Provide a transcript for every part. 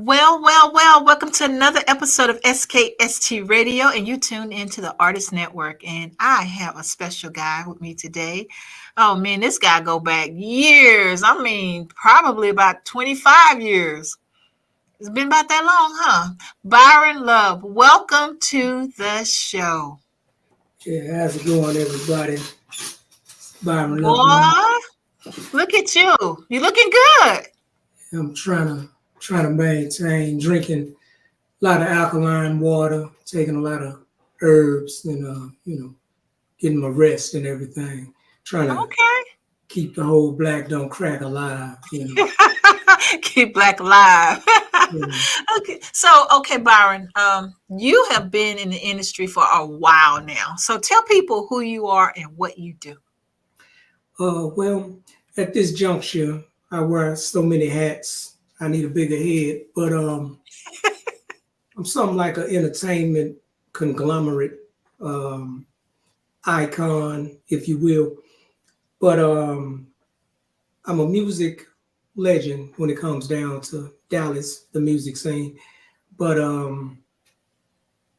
Well. Welcome to another episode of SKST Radio, and you tune into the Artist Network. And I have a special guy with me today. Oh man, this guy go back years. I mean, probably about 25 years. It's been about that long, huh? Byron Love, welcome to the show. Yeah, how's it going, everybody? Byron Love. Boy, look at you. You looking good. I'm trying to maintain drinking a lot of alkaline water, taking a lot of herbs, and getting my rest and everything. Trying to Okay. keep the whole black don't crack alive. Keep black alive. Yeah. Okay, Byron. You have been in the industry for a while now. So tell people who you are and what you do. Well, at this juncture, I wear so many hats. I need a bigger head, but I'm something like an entertainment conglomerate icon, if you will. But I'm a music legend when it comes down to Dallas, the music scene. But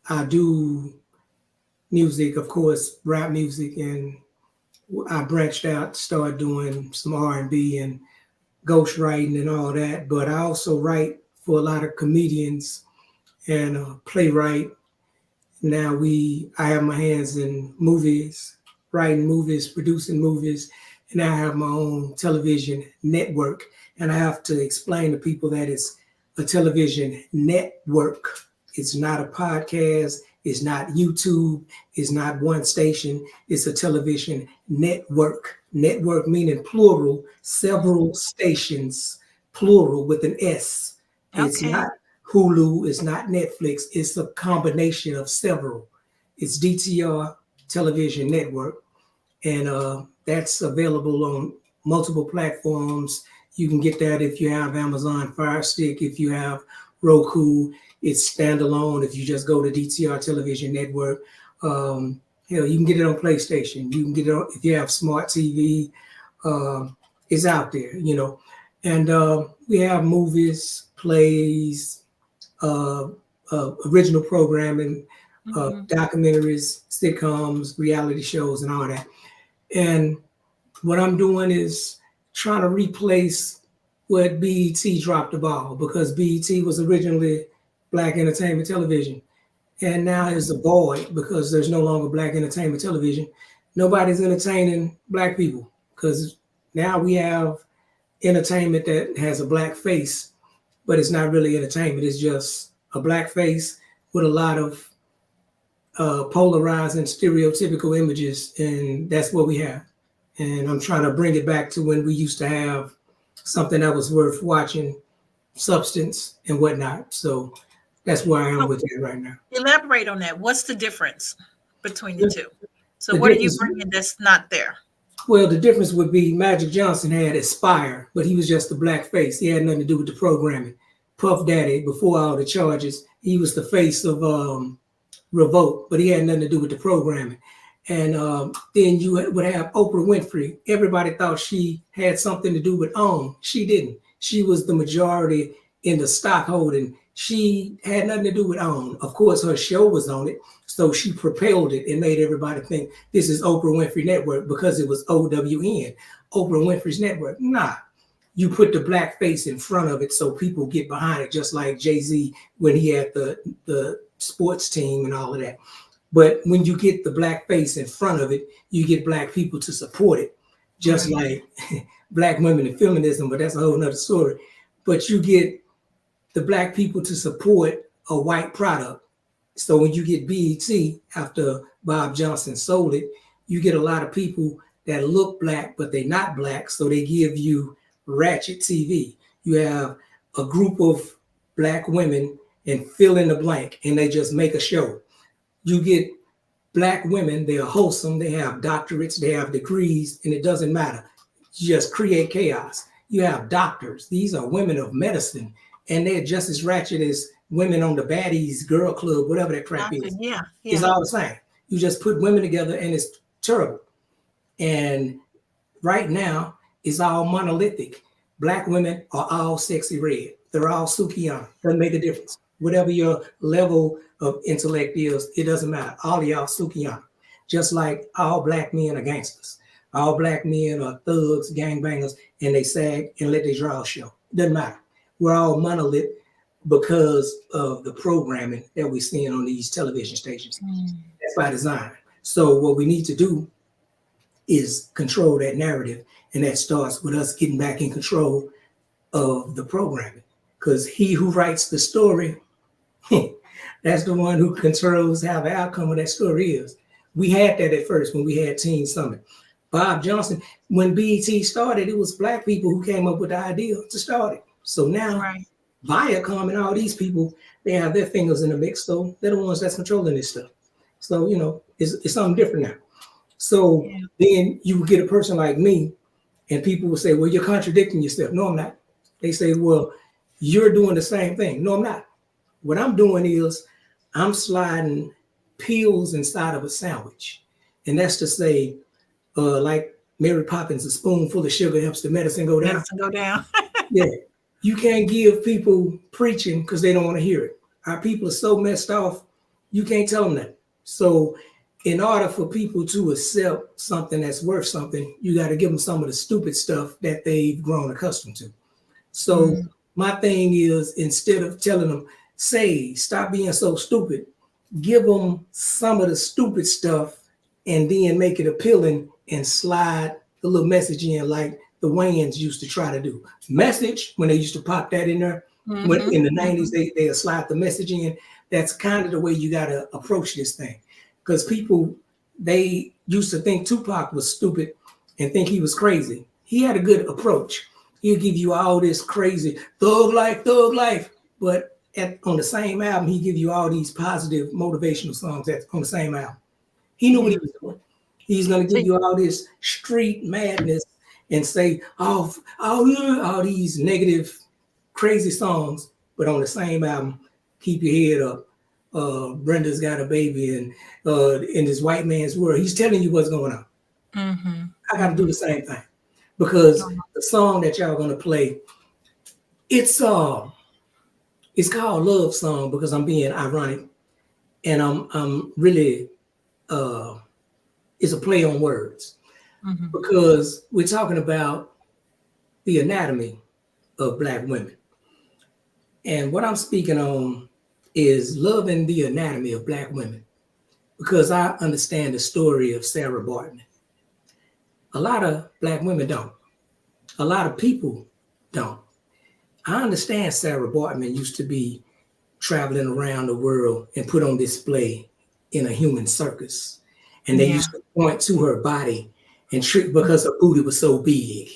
I do music, of course, rap music, and I branched out, started doing some R&B and ghostwriting and all that. But I also write for a lot of comedians and playwright. Now I have my hands in movies, writing movies, producing movies, and I have my own television network. And I have to explain to people that it's a television network. It's not a podcast. It's not YouTube. It's not one station. It's a television network. Network meaning plural, several stations, plural with an S. Okay. It's not Hulu. It's not Netflix. It's a combination of several. It's DTR Television Network. And that's available on multiple platforms. You can get that if you have Amazon Fire Stick, if you have Roku. It's standalone. If you just go to DTR Television Network, you can get it on PlayStation. You can get it on, if you have smart TV, it's out there, And we have movies, plays, original programming, documentaries, sitcoms, reality shows, and all that. And what I'm doing is trying to replace what BET dropped the ball, because BET was originally Black Entertainment Television. And now it's a void because there's no longer Black Entertainment Television. Nobody's entertaining Black people because now we have entertainment that has a Black face, but it's not really entertainment. It's just a Black face with a lot of polarizing, stereotypical images, and that's what we have. And I'm trying to bring it back to when we used to have something that was worth watching, substance and whatnot. So that's where I am with it right now. Elaborate on that. What's the difference between the two? So what are you bringing that's not there? Well, the difference would be Magic Johnson had Aspire, but he was just a Black face. He had nothing to do with the programming. Puff Daddy, before all the charges, he was the face of Revolt, but he had nothing to do with the programming. And then you would have Oprah Winfrey. Everybody thought she had something to do with OWN. She didn't. She was the majority in the stockholding. She had nothing to do with OWN. Of course, her show was on it, so she propelled it and made everybody think this is Oprah Winfrey Network because it was OWN, Oprah Winfrey's Network. Nah, you put the Black face in front of it so people get behind it, just like Jay-Z when he had the sports team and all of that. But when you get the Black face in front of it, you get Black people to support it, just like Black women and feminism, but that's a whole nother story. But you get the Black people to support a white product. So when you get BET after Bob Johnson sold it, you get a lot of people that look Black, but they're not Black. So they give you ratchet TV. You have a group of Black women and fill in the blank, and they just make a show. You get Black women, they are wholesome, they have doctorates, they have degrees, and it doesn't matter. You just create chaos. You have doctors. These are women of medicine, and they're just as ratchet as women on the Baddies Girl Club, whatever that crap is. Yeah. It's all the same. You just put women together, and it's terrible. And right now, it's all monolithic. Black women are all sexy red. They're all Sukiana. Doesn't make a difference. Whatever your level of intellect is, it doesn't matter. All of y'all Sukiana. Just like all black men are gangsters. All black men are thugs, gangbangers, and they sag and let their draws show. Doesn't matter. We're all monolith because of the programming that we're seeing on these television stations. That's by design. So what we need to do is control that narrative, and that starts with us getting back in control of the programming. Because he who writes the story, that's the one who controls how the outcome of that story is. We had that at first when we had Teen Summit. Bob Johnson, when BET started, it was black people who came up with the idea to start it. So now, Viacom and all these people, they have their fingers in the mix, so they're the ones that's controlling this stuff. So, you know, it's something different now. So then you get a person like me, and people will say, well, you're contradicting yourself. No, I'm not. They say, well, you're doing the same thing. No, I'm not. What I'm doing is I'm sliding pills inside of a sandwich. And that's to say, like Mary Poppins, a spoonful of sugar helps the medicine go down. Yeah. You can't give people preaching because they don't want to hear it. Our people are so messed off, you can't tell them that. So in order for people to accept something that's worth something, you got to give them some of the stupid stuff that they've grown accustomed to. So my thing is, instead of telling them, say, stop being so stupid, give them some of the stupid stuff and then make it appealing and slide the little message in like the Wayans used to try to do. Message, when they used to pop that in there, when in the 90s, they'll slide the message in. That's kind of the way you got to approach this thing. Because people, they used to think Tupac was stupid and think he was crazy. He had a good approach. He'll give you all this crazy thug life. But on the same album, he give you all these positive motivational songs that's on the same album. He knew what he was doing. He's going to give you all this street madness and say, oh, yeah, all these negative, crazy songs. But on the same album, keep your head up. Brenda's got a baby, and in this white man's world, he's telling you what's going on. I got to do the same thing, because the song that y'all gonna play, it's called Love Song, because I'm being ironic, and I'm really it's a play on words, because we're talking about the anatomy of Black women, and what I'm speaking on is loving the anatomy of Black women, because I understand the story of Sarah Barton. A lot of Black women don't. A lot of people don't. I understand Sarah Bartman used to be traveling around the world and put on display in a human circus. And they used to point to her body and trick because her booty was so big.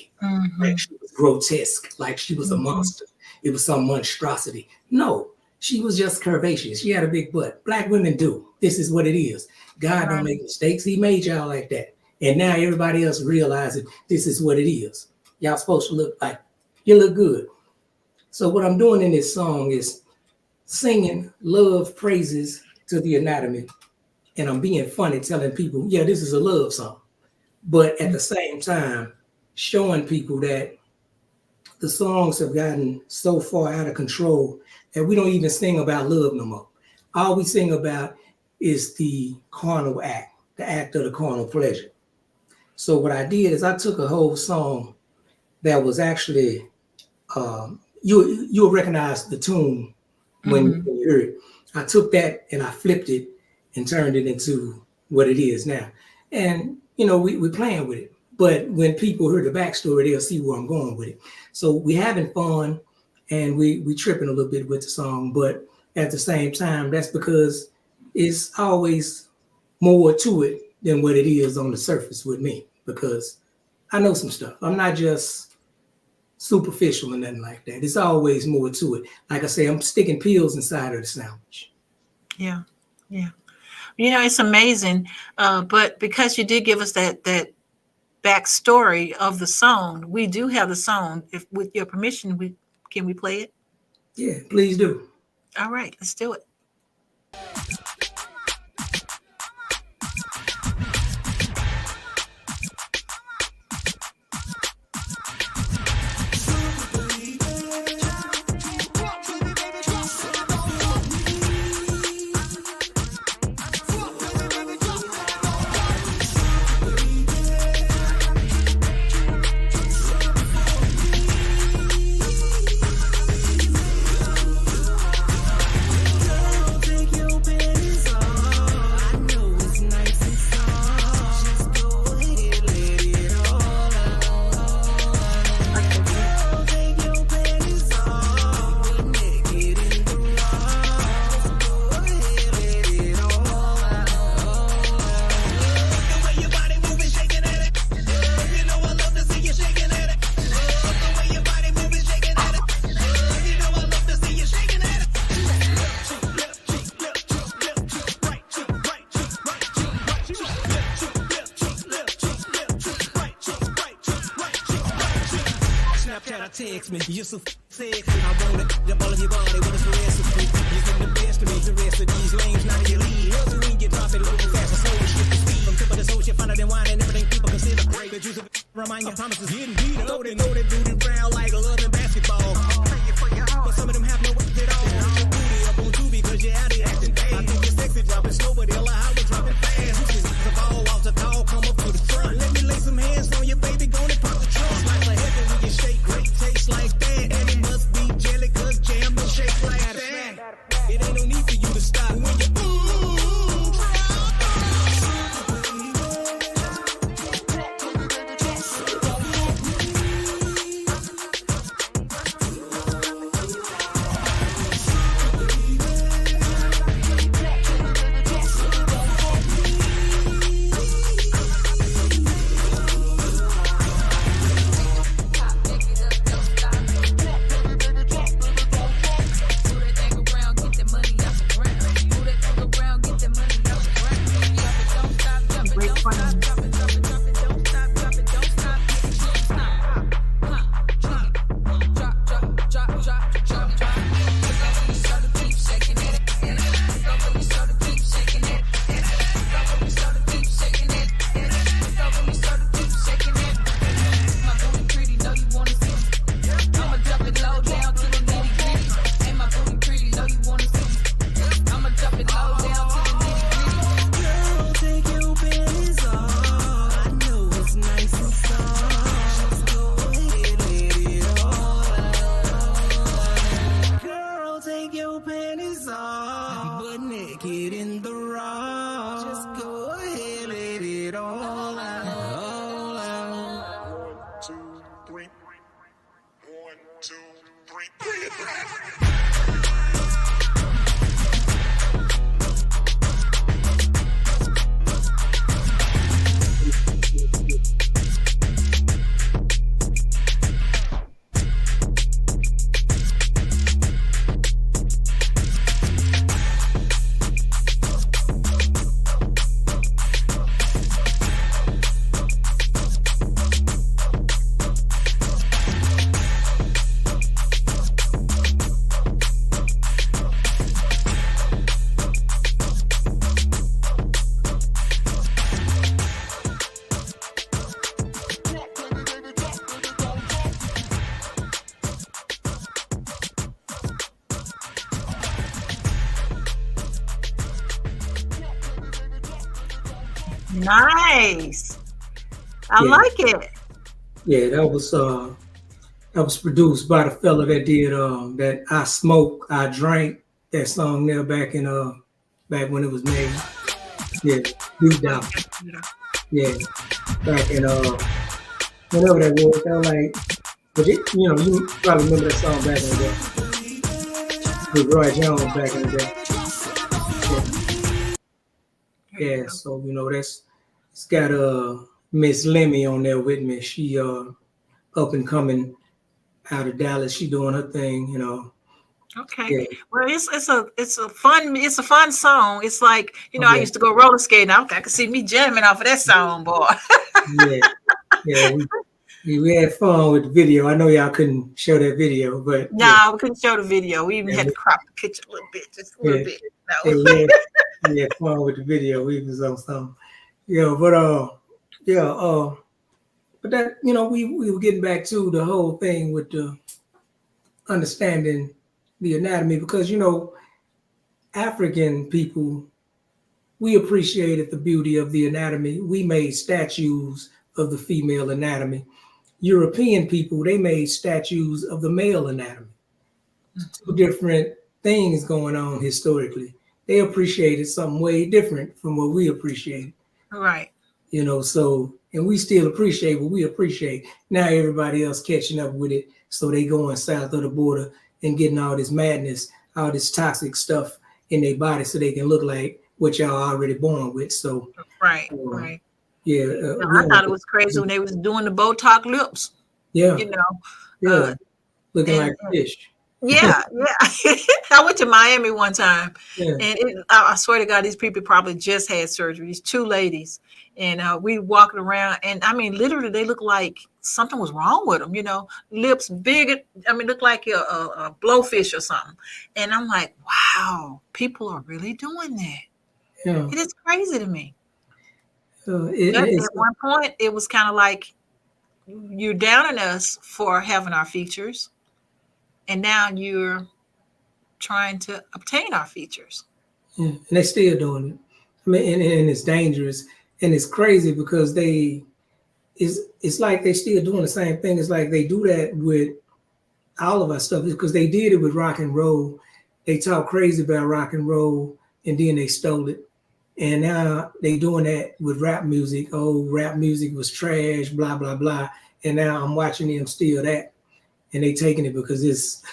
Like she was grotesque, like she was a monster. It was some monstrosity. No, she was just curvaceous. She had a big butt. Black women do. This is what it is. God don't make mistakes. He made y'all like that. And now everybody else realizes this is what it is. Y'all supposed to look like, you look good. So what I'm doing in this song is singing love praises to the anatomy. And I'm being funny, telling people, yeah, this is a love song. But at the same time, showing people that the songs have gotten so far out of control that we don't even sing about love no more. All we sing about is the carnal act, the act of the carnal pleasure. So what I did is I took a whole song that was actually, you'll recognize the tune when you hear it. I took that and I flipped it and turned it into what it is now. And, you know, we're playing with it. But when people hear the backstory, they'll see where I'm going with it. So we having fun and we tripping a little bit with the song. But at the same time, that's because it's always more to it than what it is on the surface with me, because I know some stuff. I'm not just superficial or nothing like that. It's always more to it. Like I say, I'm sticking pills inside of the sandwich. Yeah. Yeah. You know, it's amazing. But because you did give us that backstory of the song, we do have the song. If with your permission, can we play it? Yeah, please do. All right, let's do it. gotta text me. You so sexy. I want it. Jump all of your body with a recipe. You get the best of me. The rest of these lanes not in your league. Hustle when you drop it low fast or slow. Shift the speed from tip of the soul. Shit finer than wine and everything people consider great. The juice of it. Remind your promises getting beat up. Know that booty round like a love and basketball. But some of them have no way at all. Put your booty up on Tubi cause you're out here acting bad. I think you're sexy dropping slow, but they'll how we dropping fast. This is the ball off the tall, come up to the front. Let me lay some hands on your baby, gonna pop the trunk. Like a heaven when you shake, great taste like that. And it must be jelly cause jam don't shake like that. It ain't no need for you to stop when you Nice. I like it. Yeah, that was produced by the fella that did that I Smoke, I Drank, that song there back when it was made. Yeah, B.D.M.G. Yeah. Back in whenever that was, I was like, but it, you probably remember that song back in the day. With Roy Jones back in the day. Yeah, so it's got Miss Lemme on there with me. She up and coming out of Dallas. She doing her thing, Okay. Yeah. Well, it's a fun song. It's like, I used to go roller skating. I could see me jamming off of that song, boy. Yeah. We had fun with the video. I know y'all couldn't show that video, but we couldn't show the video. We even had to crop the picture a little bit, just a little bit. We had fun with the video. We was on something. But that, we were getting back to the whole thing with the understanding the anatomy, because African people, we appreciated the beauty of the anatomy. We made statues of the female anatomy. European people, they made statues of the male anatomy. Two different things going on historically. They appreciated something way different from what we appreciated. Right. And we still appreciate what we appreciate. Now everybody else catching up with it, so they going south of the border and getting all this madness, all this toxic stuff in their body, so they can look like what y'all already born with. So right. Yeah, I thought it was crazy when they was doing the Botox lips. Yeah, looking like fish. Yeah, yeah. I went to Miami one time, Yeah. and I swear to God, these people probably just had surgery. These two ladies, and we walking around, and I mean, literally, they look like something was wrong with them. You know, lips big. I mean, look like a blowfish or something. And I'm like, wow, people are really doing that. Yeah. It is crazy to me. But It's at one point, it was kind of like you're downing us for having our features, and now you're trying to obtain our features. yeah, and they still doing it. I mean, and it's dangerous and it's crazy because it's like they still doing the same thing. It's like they do that with all of our stuff because they did it with rock and roll. They talk crazy about rock and roll and then they stole it. And now they doing that with rap music. Oh, rap music was trash, blah, blah, blah. And now I'm watching them steal that. And they taking it because it's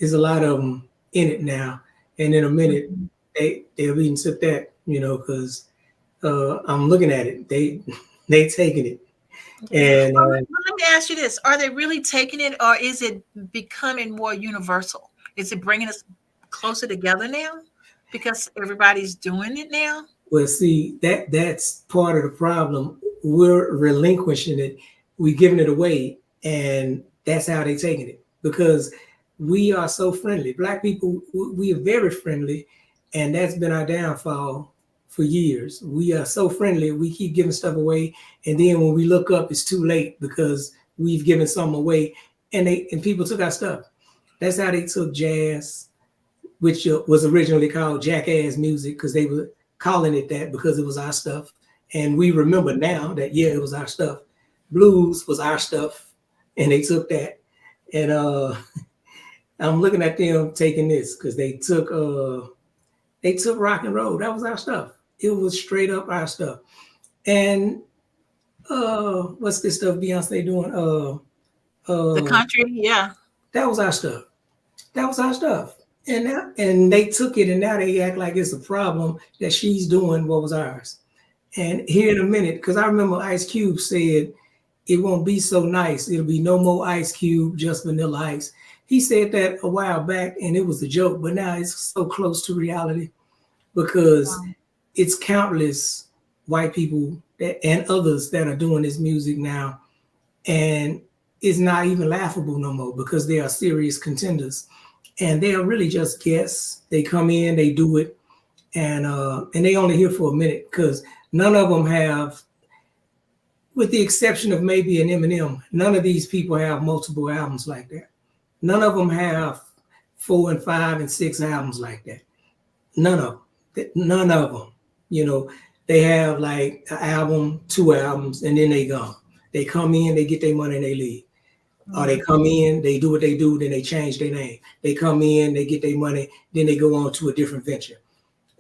a lot of them in it now. And in a minute, they'll even sip that, because I'm looking at it. They taking it. And Well, let me ask you this: are they really taking it, or is it becoming more universal? Is it bringing us closer together now because everybody's doing it now? well, see, that's part of the problem. We're relinquishing it. We're giving it away. And that's how they taking it because we are so friendly. Black people, we are very friendly. And that's been our downfall for years. We are so friendly. We keep giving stuff away. And then when we look up, it's too late because we've given something away and people took our stuff. That's how they took jazz, which was originally called jackass music because they were calling it that because it was our stuff. And we remember now that, yeah, it was our stuff. Blues was our stuff and they took that. And I'm looking at them taking this because they took rock and roll. That was our stuff. It was straight up our stuff. And what's this stuff Beyonce doing? The country, yeah. That was our stuff. That was our stuff. And they took it and now they act like it's a problem that she's doing what was ours. And here in a minute, because I remember Ice Cube said, it won't be so nice. It'll be no more Ice Cube, just Vanilla Ice. He said that a while back and it was a joke, but now it's so close to reality because it's countless white people and others that are doing this music now. And it's not even laughable no more because they are serious contenders. And they are really just guests. They come in, they do it, and they only here for a minute because none of them have, with the exception of maybe an Eminem, none of these people have multiple albums like that. None of them have 4 and 5 and 6 albums like that. None of them. They have like an album, 2 albums, and then they gone. They come in, they get their money, and they leave. Or they come in, they do what they do, then they change their name. They come in, they get their money, then they go on to a different venture.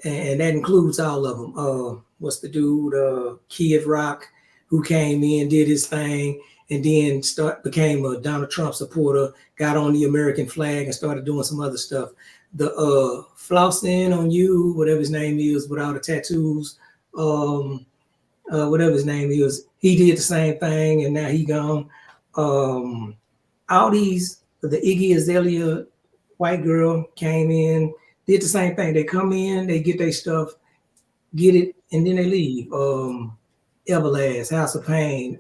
And that includes all of them. What's the dude, Kid Rock, who came in, did his thing, and then became a Donald Trump supporter, got on the American flag and started doing some other stuff. The Flossing on You, whatever his name is, with all the tattoos, whatever his name is, he did the same thing, and now he gone. All these, the Iggy Azalea white girl came in, did the same thing. They come in, they get their stuff, get it, and then they leave. Everlast, House of Pain.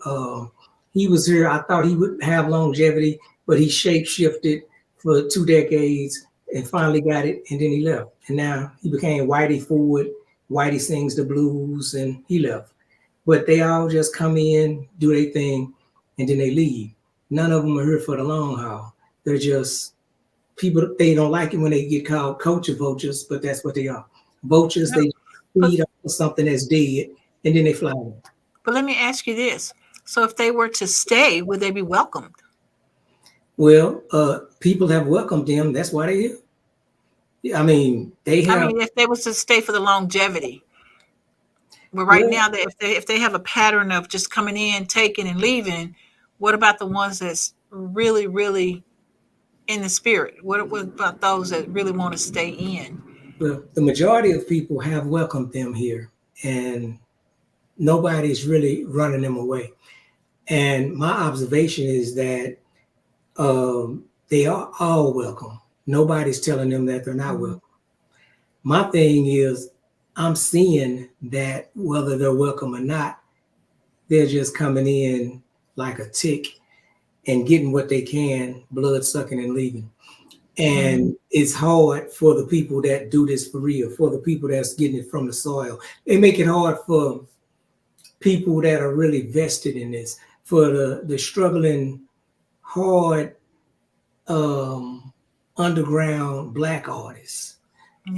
He was here. I thought he would have longevity, but he shape-shifted for 2 decades and finally got it, and then he left. And now he became Whitey Ford. Whitey sings the blues, and he left. But they all just come in, do their thing, and then they leave. None of them are here for the long haul. They're just people, they don't like it when they get called culture vultures, but that's what they are. Vultures, they feed up something that's dead, and then they fly away. But let me ask you this. So if they were to stay, would they be welcomed? Well, people have welcomed them. That's why they're here. I mean, they have. I mean, if they was to stay for the longevity. But right now, if they have a pattern of just coming in, taking, and leaving, what about the ones that's really, really in the spirit? What about those that really want to stay in? Well, the majority of people have welcomed them here, and nobody's really running them away. And my observation is that They are all welcome. Nobody's telling them that they're not welcome. My thing is, I'm seeing that whether they're welcome or not, they're just coming in like a tick and getting what they can, blood sucking and leaving. And it's hard for the people that do this for real, for the people that's getting it from the soil. They make it hard for people that are really vested in this, for the struggling, hard underground Black artists,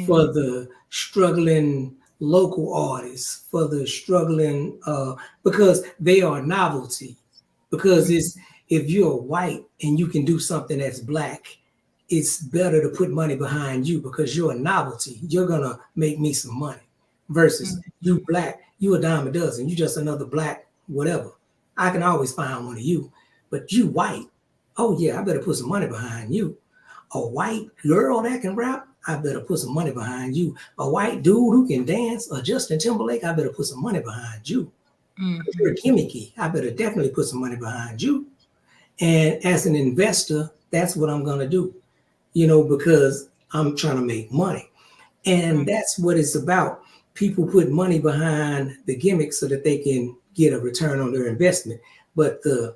for the struggling local artists, for the struggling, because they are novelty. Because it's, if you're white and you can do something that's Black, it's better to put money behind you because you're a novelty. You're gonna make me some money. Versus you Black, you a dime a dozen. You just another Black whatever. I can always find one of you. But you white, oh yeah, I better put some money behind you. A white girl that can rap, I better put some money behind you. A white dude who can dance, or Justin Timberlake, I better put some money behind you. If you're a gimmicky, I better definitely put some money behind you. And as an investor, that's what I'm gonna do, you know, because I'm trying to make money. And that's what it's about. People put money behind the gimmick so that they can get a return on their investment. But the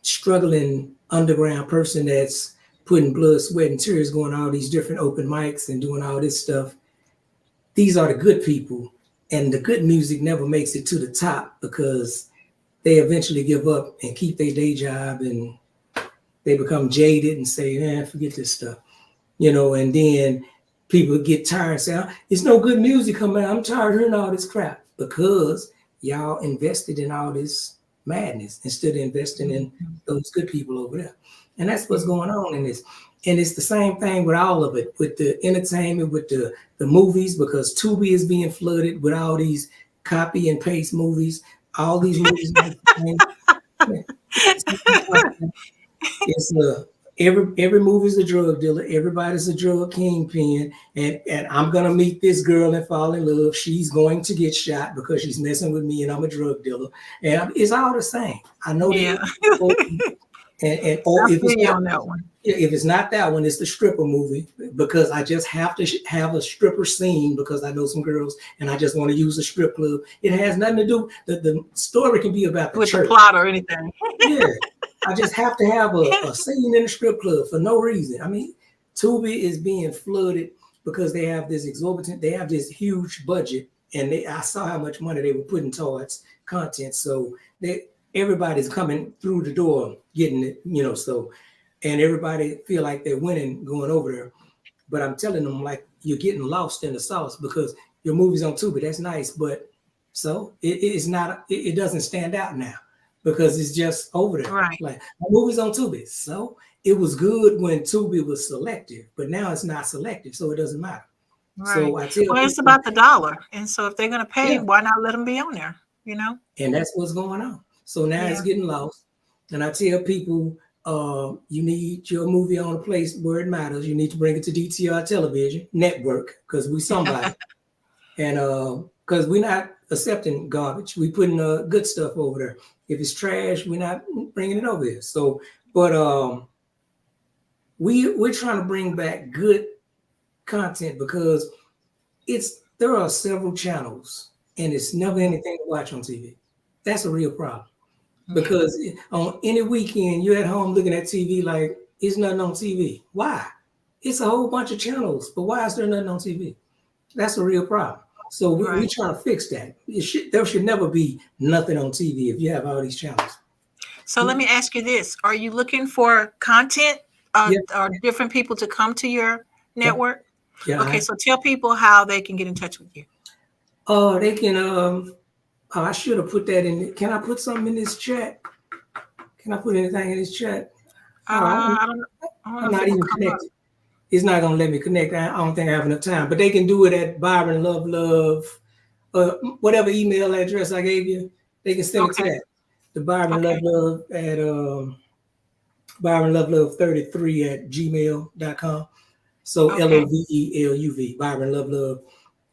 struggling underground person that's putting blood, sweat, and tears, going to all these different open mics and doing all this stuff, these are the good people. And the good music never makes it to the top because they eventually give up and keep their day job, and they become jaded and say, man, forget this stuff, you know, and then people get tired and say, it's no good music coming out. I'm tired of hearing all this crap, because y'all invested in all this madness instead of investing in those good people over there. And that's what's going on in this. And it's the same thing with all of it, with the entertainment, with the movies, because Tubi is being flooded with all these copy and paste movies. All these movies. It's every movie's a drug dealer. Everybody's a drug kingpin. And I'm gonna meet this girl and fall in love. She's going to get shot because she's messing with me and I'm a drug dealer. And it's all the same. I know that. And or if it's not that one, it's the stripper movie, because I just have to have a stripper scene because I know some girls and I just want to use a strip club. It has nothing to do. The story can be about the with church. the plot or anything. Yeah, I just have to have a scene in a strip club for no reason. I mean, Tubi is being flooded because they have this huge budget, and I saw how much money they were putting towards content. So everybody's coming through the door getting it, you know, so, and everybody feel like they're winning going over there. But I'm telling them, like, you're getting lost in the sauce because your movie's on Tubi. That's nice, but so it's not, it doesn't stand out now because it's just over there. Right. Like, my movie's on Tubi. So it was good when Tubi was selective, but now it's not selective, so it doesn't matter. Right. So I tell well, it's people, about the dollar. And so if they're going to pay, why not let them be on there, you know? And that's what's going on. So now it's getting lost. And I tell people, you need your movie on a place where it matters. You need to bring it to DTR Television Network because we somebody. And because we're not accepting garbage. We putting good stuff over there. If it's trash, we're not bringing it over here. So, but we're trying to bring back good content because there are several channels and it's never anything to watch on TV. That's a real problem. Because on any weekend, you're at home looking at TV like it's nothing on TV. Why? It's a whole bunch of channels, but why is there nothing on TV? That's a real problem. So we're trying to fix that. There should never be nothing on TV if you have all these channels. So let me ask you this. Are you looking for content or different people to come to your network? Yeah. Okay, so tell people how they can get in touch with you. They can... I should have put that in. Can I put something in this chat? Can I put anything in this chat? I'm not even connected. It's not going to let me connect. I don't think I have enough time. But they can do it at Byron Love, whatever email address I gave you. They can send it to that. The Byron Love at byronlovelove33@gmail.com. So LOVELUV, Byron Love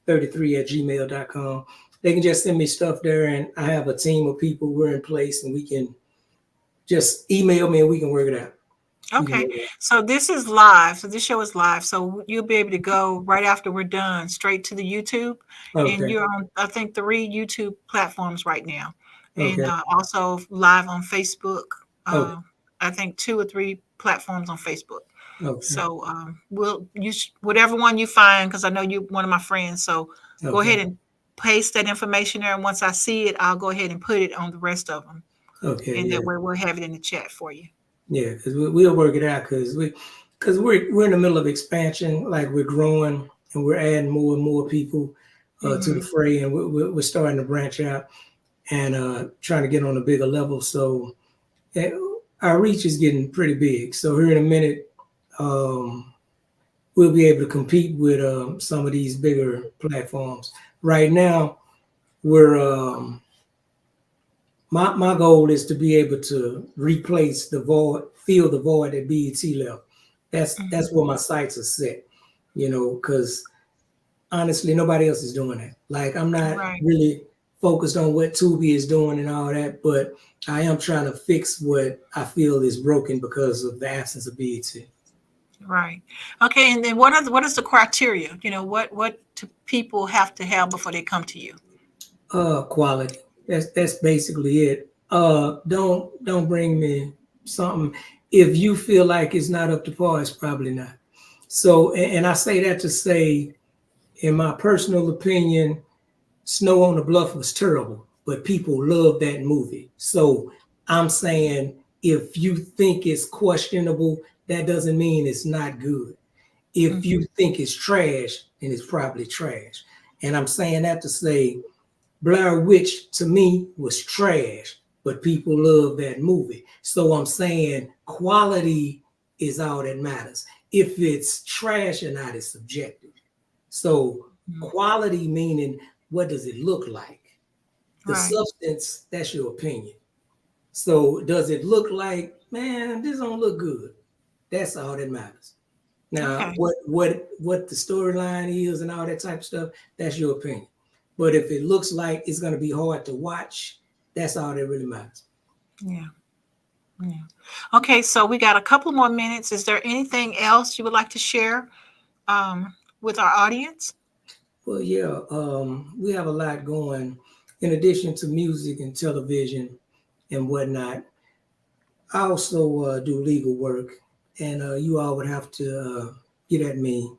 33@gmail.com. They can just send me stuff there, and I have a team of people. We're in place, and we can just email me, and we can work it out. You can Okay. look it So this is live. So this show is live. So you'll be able to go right after we're done straight to the YouTube. up. And Okay. you're on, I think, 3 YouTube platforms right now. And Okay. also live on Facebook. Okay. Uh, I think 2 or 3 platforms on Facebook. Okay. So we'll use whatever one you find because I know you're one of my friends. So go Okay. ahead and paste that information there. And once I see it, I'll go ahead and put it on the rest of them. Okay. And Yeah. that way we'll have it in the chat for you. Yeah. Because we'll work it out because we're in the middle of expansion. Like we're growing and we're adding more and more people to the fray, and we're starting to branch out and trying to get on a bigger level. So eh, our reach is getting pretty big. So here in a minute, we'll be able to compete with some of these bigger platforms. Right now, we're my goal is to be able to replace the void, fill the void that BET left. That's where my sights are set, because honestly, nobody else is doing that. Like I'm not Right. really focused on what Tubi is doing and all that, but I am trying to fix what I feel is broken because of the absence of BET. Right. Okay. And then what is the criteria? What do people have to have before they come to you? Quality. That's basically it. Don't bring me something if you feel like it's not up to par. It's probably not. So, and I say that to say, in my personal opinion, Snow on the Bluff was terrible, but people love that movie. So I'm saying if you think it's questionable, that doesn't mean it's not good. If you think it's trash, then it's probably trash. And I'm saying that to say Blair Witch to me was trash, but people love that movie. So I'm saying quality is all that matters. If it's trash or not is subjective. So quality meaning what does it look like? The Right. substance, that's your opinion. So does it look like, man, this don't look good? That's all that matters. Now, Okay. what the storyline is and all that type of stuff, that's your opinion. But if it looks like it's going to be hard to watch, that's all that really matters. Yeah. Yeah. Okay. So we got a couple more minutes. Is there anything else you would like to share with our audience? Well, yeah, we have a lot going. In addition to music and television and whatnot, I also do legal work, and you all would have to get at me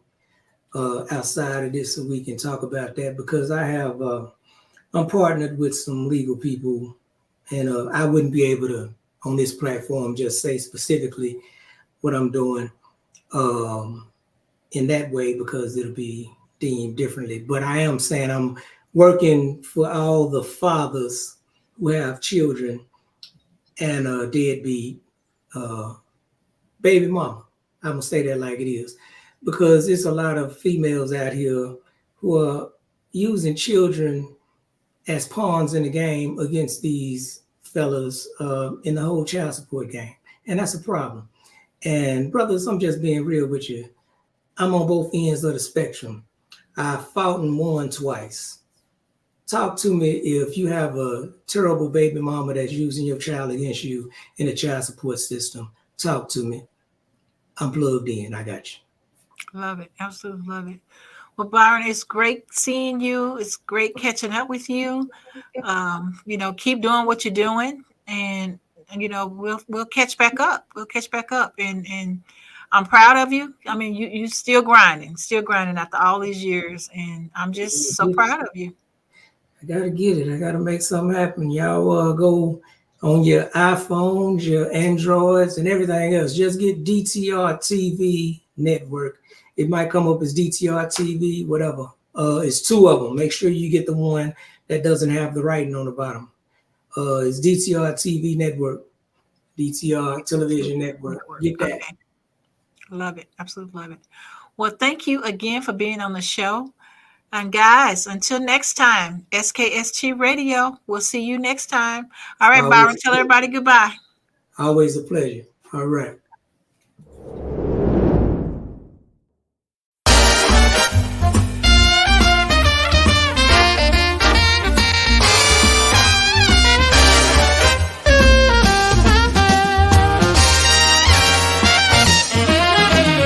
outside of this so we can talk about that because I'm partnered with some legal people, and I wouldn't be able to on this platform just say specifically what I'm doing in that way because it'll be deemed differently. But I am saying I'm working for all the fathers who have children and a deadbeat baby mama. I'm gonna say that like it is, because it's a lot of females out here who are using children as pawns in the game against these fellas in the whole child support game, and that's a problem. And brothers, I'm just being real with you. I'm on both ends of the spectrum. I fought and won twice. Talk to me if you have a terrible baby mama that's using your child against you in the child support system. Talk to me. I'm plugged in. I got you. Love it. Absolutely love it. Well, Byron, it's great seeing you. It's great catching up with you. Keep doing what you're doing, and we'll catch back up. We'll catch back up, and I'm proud of you. I mean, you still grinding after all these years, and I'm just so proud of you. I gotta get it. I gotta make something happen. Y'all go on your iPhones, your Androids, and everything else. Just get DTR TV Network. It might come up as DTR TV, whatever. It's 2 of them. Make sure you get the one that doesn't have the writing on the bottom. It's DTR TV Network, DTR Television Network. Get that. Okay. Love it. Absolutely love it. Well, thank you again for being on the show. And guys, until next time, SKST Radio. We'll see you next time. All right, Byron, Always, tell everybody goodbye. always a pleasure. All right.